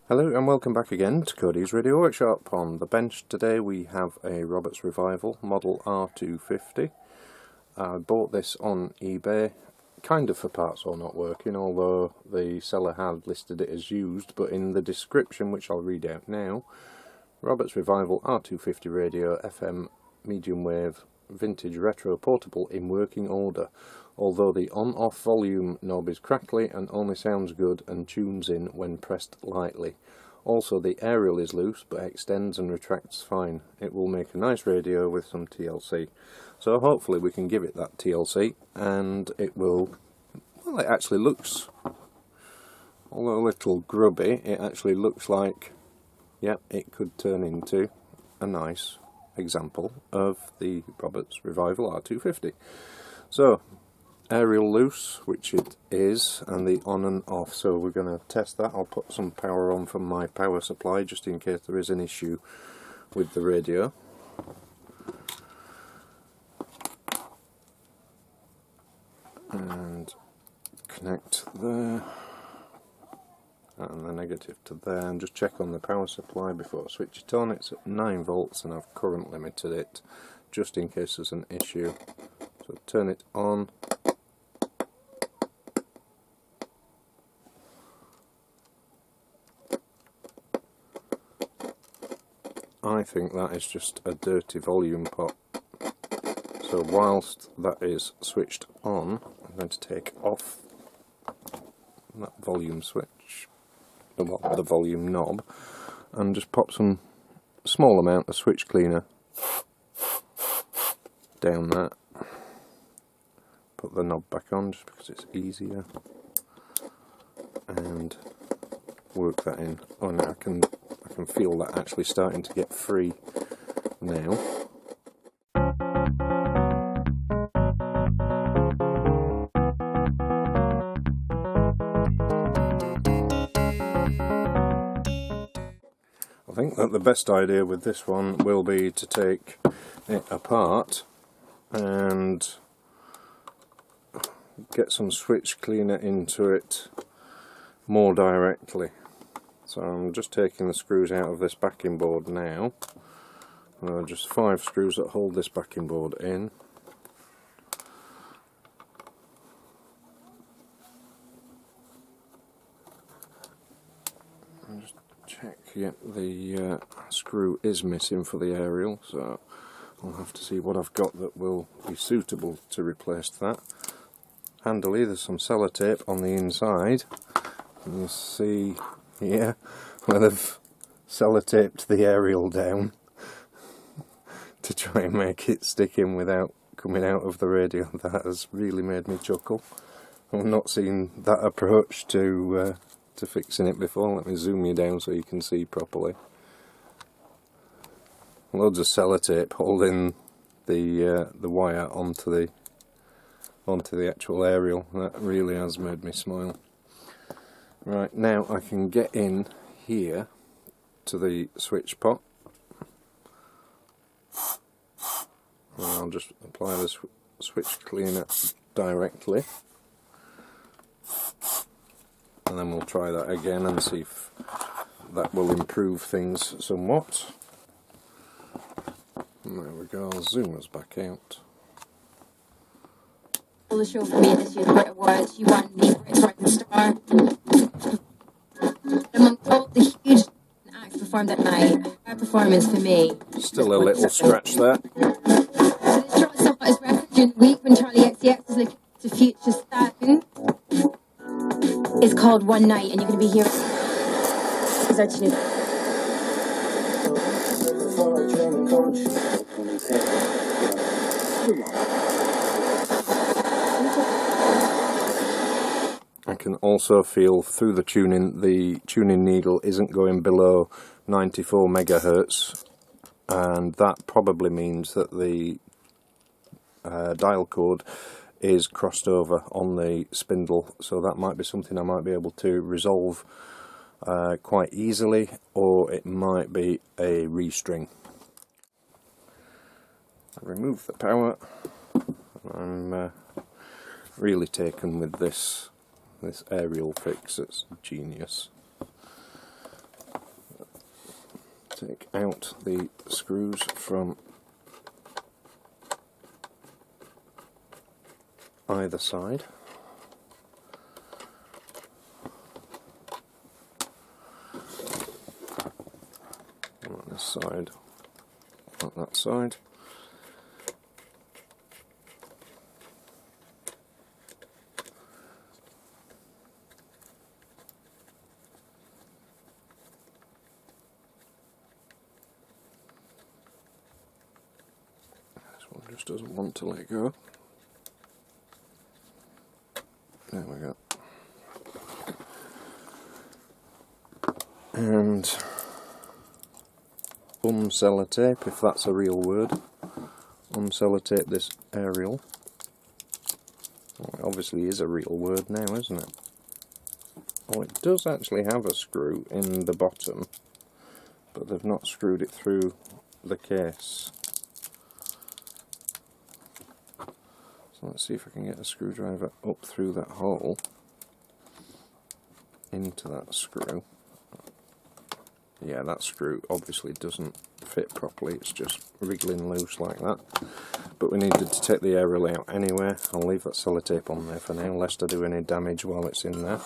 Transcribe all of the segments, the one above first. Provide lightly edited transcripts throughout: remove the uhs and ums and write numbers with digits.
Hello and welcome back again to Cody's Radio Workshop. On the bench today we have a Roberts Revival Model R250. I bought this on eBay, kind of for parts or not working, although the seller had listed it as used, but in the description, which I'll read out now, Roberts Revival R250 Radio, FM, medium wave, vintage retro portable in working order, although the on-off volume knob is crackly and only sounds good and tunes in when pressed lightly. Also the aerial is loose but extends and retracts fine. It will make a nice radio with some TLC. So hopefully we can give it that TLC and it will, well, it actually looks, although a little grubby, it actually looks like, yeah, it could turn into a nice example of the Roberts Revival R250. So aerial loose, which it is, and the on and off, so we're going to test that. I'll put some power on from my power supply just in case there is an issue with the radio. And connect there and the negative to there, and just check on the power supply before I switch it on. It's at 9 volts and I've current limited it just in case there's an issue. So turn it on. I think that is just a dirty volume pot. So whilst that is switched on, I'm going to take off that volume switch, the volume knob, and just pop some small amount of switch cleaner down that. Put the knob back on just because it's easier, and work that in. Oh, now I can feel that actually starting to get free now. I think that the best idea with this one will be to take it apart and get some switch cleaner into it more directly. So I'm just taking the screws out of this backing board now. Just 5 screws that hold this backing board in. And just check, yep, the screw is missing for the aerial, so I'll have to see what I've got that will be suitable to replace that. Handily, there's some sellotape on the inside. And you see here where they've sellotaped the aerial down to try and make it stick in without coming out of the radio. That has really made me chuckle. I've not seen that approach to fixing it before. Let me zoom you down so you can see properly. Loads of sellotape holding the wire onto the actual aerial. That really has made me smile. Right, now I can get in here to the switch pot. And I'll just apply the switch cleaner directly. And then we'll try that again and see if that will improve things somewhat. And there we go, I'll zoom us back out. The show for me this year, what it was, you won the British Rising Star. Among all the huge acts performed that night, her performance for me. Still a little scratch there. So this shot somewhat as reference during the week when Charlie XCX was looking to future sound. It's called One Night, and you're going to be here. Is our tune. I can also feel through the tuning needle isn't going below 94 megahertz, and that probably means that the dial code is crossed over on the spindle, so that might be something I might be able to resolve quite easily, or it might be a restring. Remove the power. I'm really taken with this aerial fix. It's genius. take out the screws from either side. On this side, on that side. This one just doesn't want to let go. There we go. And sellotape, if that's a real word. Sellotape this aerial. Well, it obviously is a real word now, isn't it? Well, it does actually have a screw in the bottom, but they've not screwed it through the case. So let's see if I can get a screwdriver up through that hole into that screw. Yeah, that screw obviously doesn't fit properly, it's just wriggling loose like that. But we needed to take the aerial out anyway. I'll leave that sellotape on there for now, lest I do any damage while it's in there.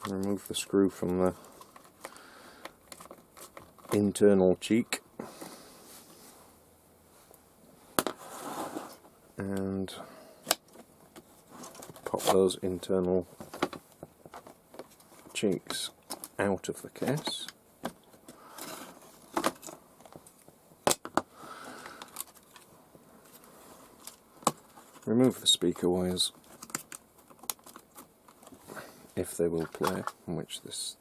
Remove the screw from the internal cheek. And pop those internal cheeks out of the case. Remove the speaker wires, if they will play, which this...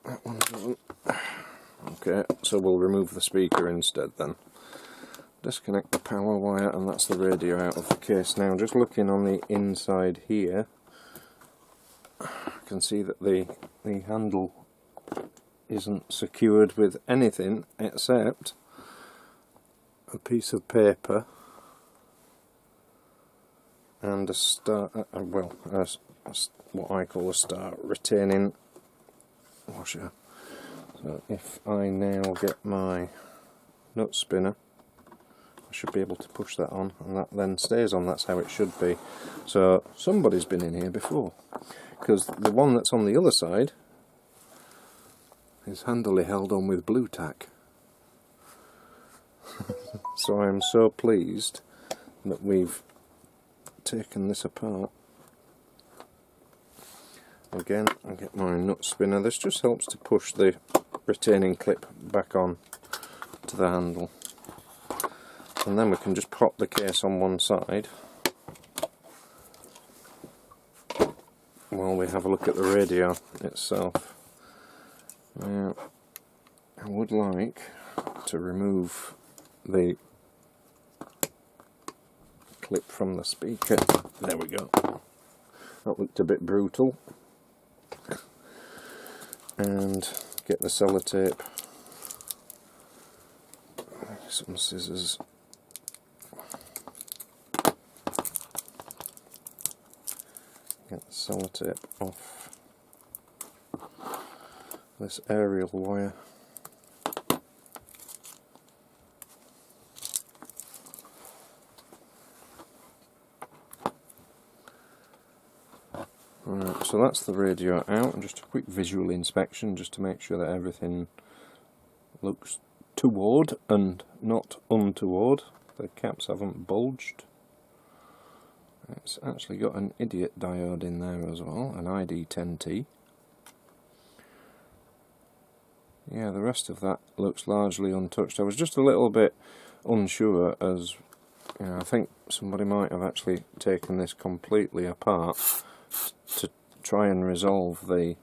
that one doesn't. Okay, so we'll remove the speaker instead then. Disconnect the power wire, and that's the radio out of the case. Now, just looking on the inside here, I can see that the handle isn't secured with anything except a piece of paper and a star, what I call a star retaining washer. So if I now get my nut spinner, I should be able to push that on, and that then stays on. That's how it should be. So somebody's been in here before, because the one that's on the other side is handily held on with blue tack. So I am so pleased that we've taken this apart. Again, I get my nut spinner. This just helps to push the retaining clip back on to the handle. And then we can just pop the case on one side while we have a look at the radio itself. Now, I would like to remove the clip from the speaker. There we go. That looked a bit brutal. And get the sellotape. Some scissors. Get the sellotape off this aerial wire. Right, so that's the radio out, and just a quick visual inspection just to make sure that everything looks toward and not untoward. The caps haven't bulged. It's actually got an idiot diode in there as well, an ID10T. Yeah, the rest of that looks largely untouched. I was just a little bit unsure, as you know, I think somebody might have actually taken this completely apart to try and resolve the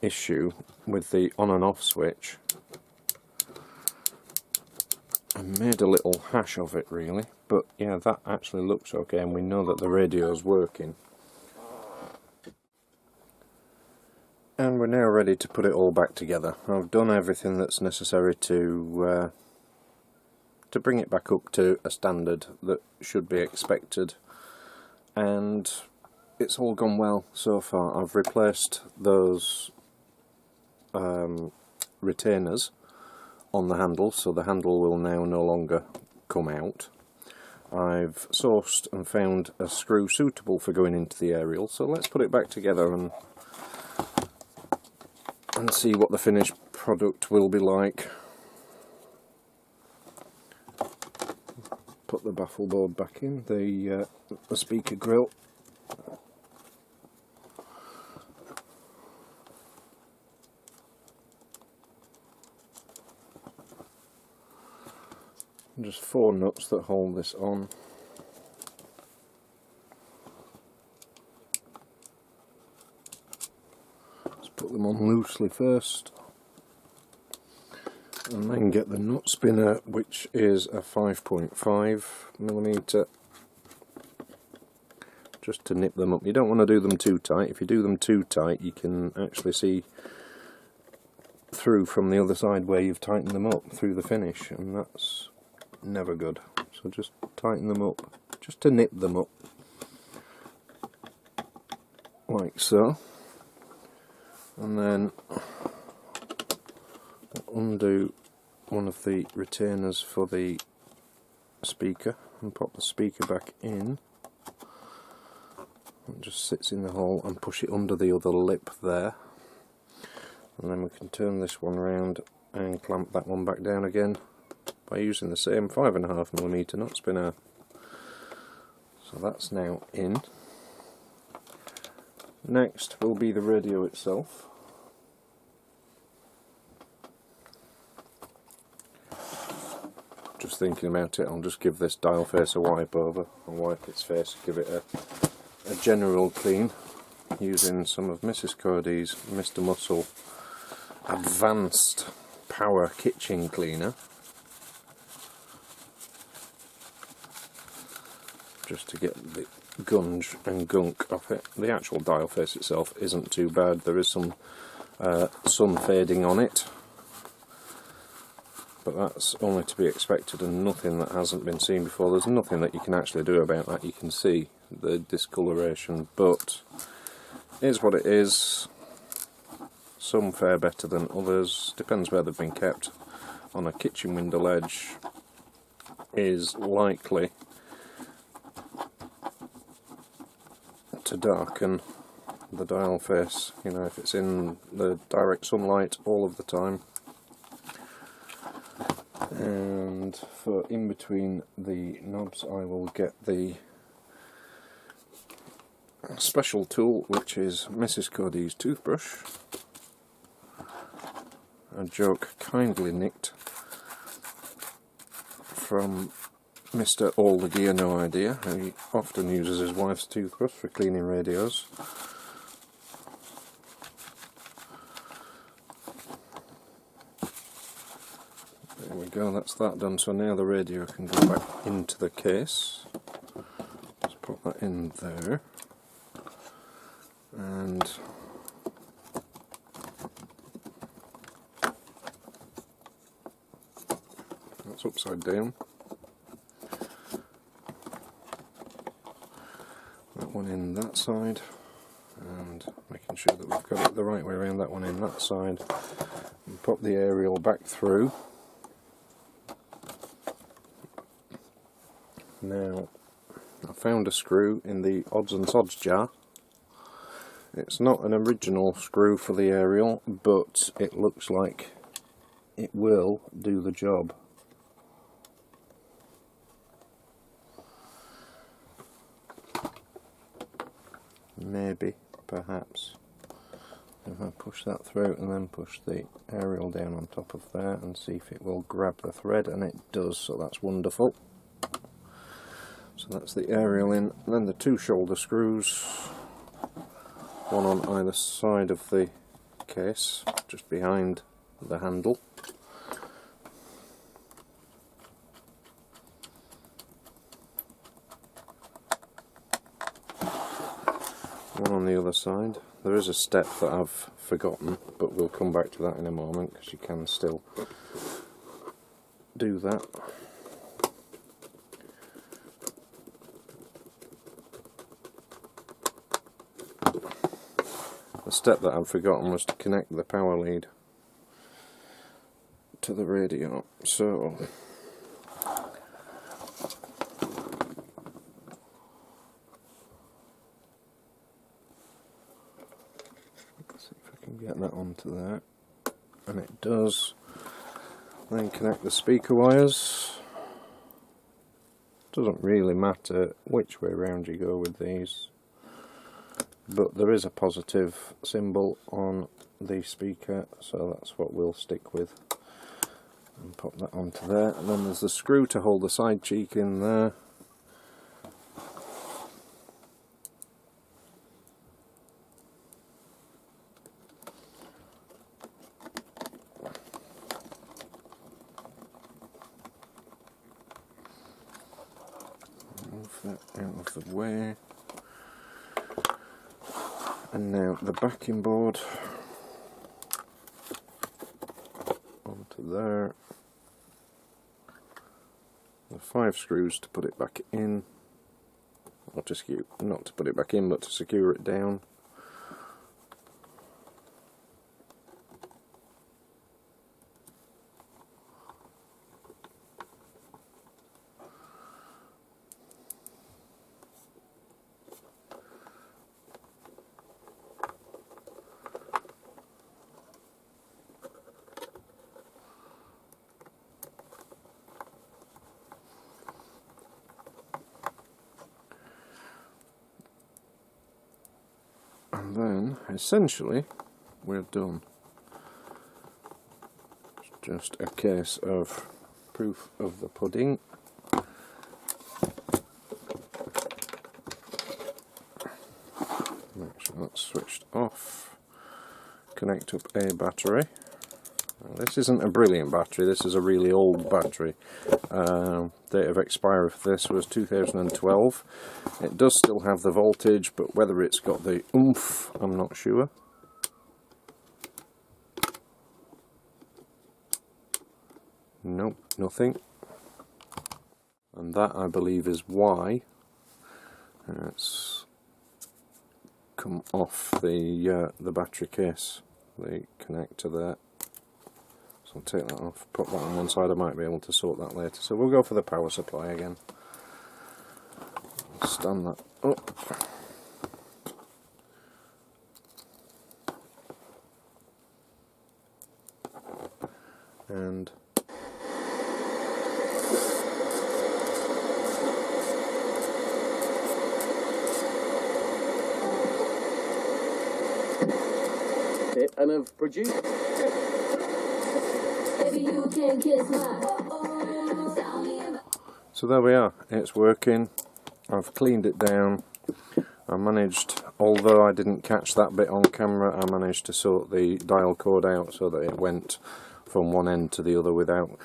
issue with the on and off switch, and made a little hash of it really. But yeah, that actually looks okay, and we know that the radio's working. And we're now ready to put it all back together. I've done everything that's necessary to bring it back up to a standard that should be expected, and it's all gone well so far. I've replaced those retainers on the handle, so the handle will now no longer come out. I've sourced and found a screw suitable for going into the aerial, so let's put it back together and see what the finished product will be like. Put the baffle board back in, the speaker grill. Just 4 nuts that hold this on. Let's put them on loosely first, and then get the nut spinner, which is a 5.5mm, just to nip them up. You don't want to do them too tight. If you do them too tight, you can actually see through from the other side where you've tightened them up through the finish, and that's never good. So just tighten them up, just to nip them up, like so. And then undo one of the retainers for the speaker and pop the speaker back in. It just sits in the hole, and push it under the other lip there. And then we can turn this one round and clamp that one back down again by using the same 5.5mm nut spinner. So that's now in. Next will be the radio itself. Just thinking about it, I'll just give this dial face a wipe over, and wipe its face, give it a general clean using some of Mrs. Cody's Mr. Muscle Advanced Power Kitchen Cleaner, just to get the gunge and gunk off it. The actual dial face itself isn't too bad. There is some sun fading on it, but that's only to be expected and nothing that hasn't been seen before. There's nothing that you can actually do about that. You can see the discoloration, but it is what it is. Some fare better than others, depends where they've been kept. On a kitchen window ledge is likely to darken the dial face, you know, if it's in the direct sunlight all of the time. And for in between the knobs, I will get the special tool, which is Mrs. Cody's toothbrush, a joke kindly nicked from Mr. All the Gear No Idea, who often uses his wife's toothbrush for cleaning radios. There we go, that's that done. So now the radio can go back into the case. Let's put that in there. And that's upside down. That one in that side, and making sure that we've got it the right way around. That one in that side, and pop the aerial back through. Now, I found a screw in the odds and sods jar. It's not an original screw for the aerial, but it looks like it will do the job. Maybe, perhaps. If I push that through and then push the aerial down on top of there and see if it will grab the thread, and it does, so that's wonderful. So that's the aerial in, and then the 2 shoulder screws, one on either side of the case, just behind the handle. One on the other side. There is a step that I've forgotten, but we'll come back to that in a moment, because you can still do that. step that I'd forgotten was to connect the power lead to the radio. So let's see if I can get that onto there, and it does. Then connect the speaker wires. Doesn't really matter which way round you go with these, but there is a positive symbol on the speaker, so that's what we'll stick with. And pop that onto there, and then there's the screw to hold the side cheek in there. Move that out of the way. And now the backing board onto there. The 5 screws to put it back in, or to secure, not to put it back in, but to secure it down. And then, essentially, we're done. It's just a case of proof of the pudding. Make sure that's switched off. Connect up a battery. Now, this isn't a brilliant battery, this is a really old battery. Date of expiry for this was 2012. It does still have the voltage, but whether it's got the oomph, I'm not sure. Nope, nothing. And that, I believe, is why it's come off the battery case, the connector there. So I'll take that off, put that on one side. I might be able to sort that later. So we'll go for the power supply again. Stand that up. And and have produced. So there we are, it's working. I've cleaned it down. I managed, although I didn't catch that bit on camera, I managed to sort the dial cord out so that it went from one end to the other without.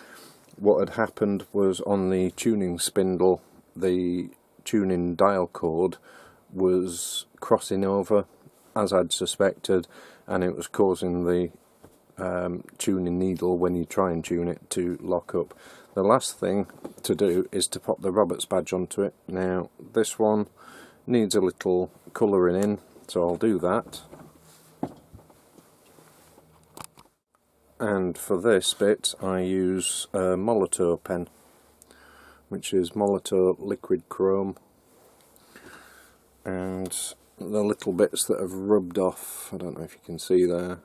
What had happened was on the tuning spindle, the tuning dial cord was crossing over, as I'd suspected, and it was causing the tuning needle, when you try and tune it, to lock up. The last thing to do is to pop the Roberts badge onto it. Now this one needs a little colouring in, so I'll do that. And for this bit I use a Molitor pen, which is Molitor liquid chrome, and the little bits that have rubbed off, I don't know if you can see there,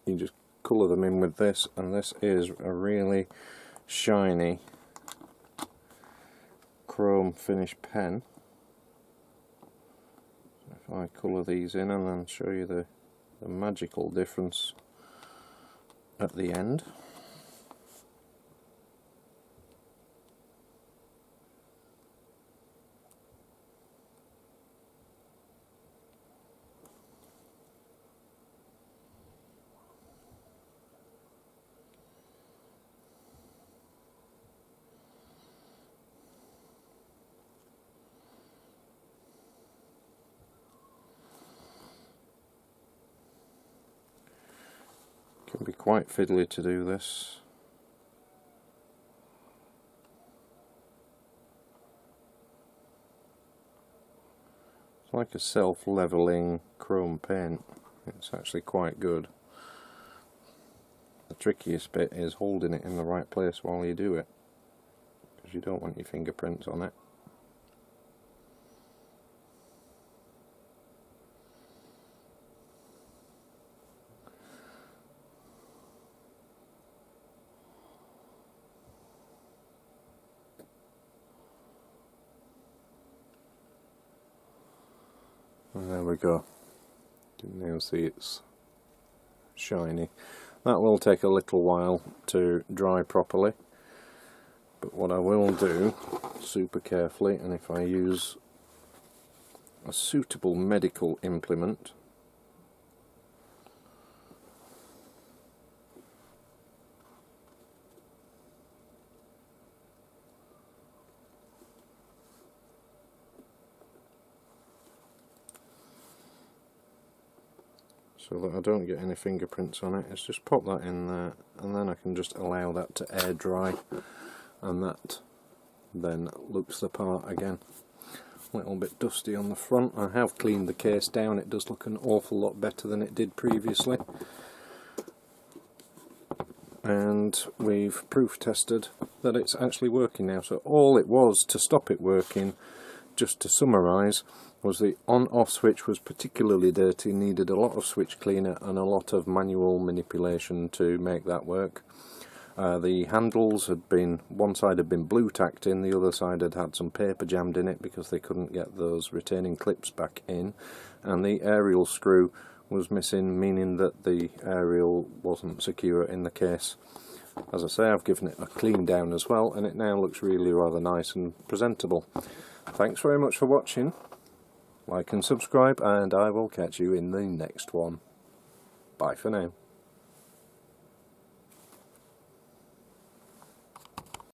you just colour them in with this, and this is a really shiny chrome finish pen. So if I colour these in and then show you the magical difference at the end. Can be quite fiddly to do this. It's like a self-leveling chrome paint. It's actually quite good. The trickiest bit is holding it in the right place while you do it, because you don't want your fingerprints on it. And there we go. You can now see it's shiny. That will take a little while to dry properly, but what I will do super carefully, and if I use a suitable medical implement, so that I don't get any fingerprints on it, is just pop that in there, and then I can just allow that to air dry, and that then looks the part again. A little bit dusty on the front. I have cleaned the case down, it does look an awful lot better than it did previously. And we've proof tested that it's actually working now. So all it was to stop it working, just to summarise, was the on-off switch was particularly dirty, needed a lot of switch cleaner and a lot of manual manipulation to make that work. The handles had been, one side had been blue tacked in, the other side had had some paper jammed in it because they couldn't get those retaining clips back in, and the aerial screw was missing, meaning that the aerial wasn't secure in the case. As I say, I've given it a clean down as well, and it now looks really rather nice and presentable. Thanks very much for watching. Like and subscribe, and I will catch you in the next one. Bye for now.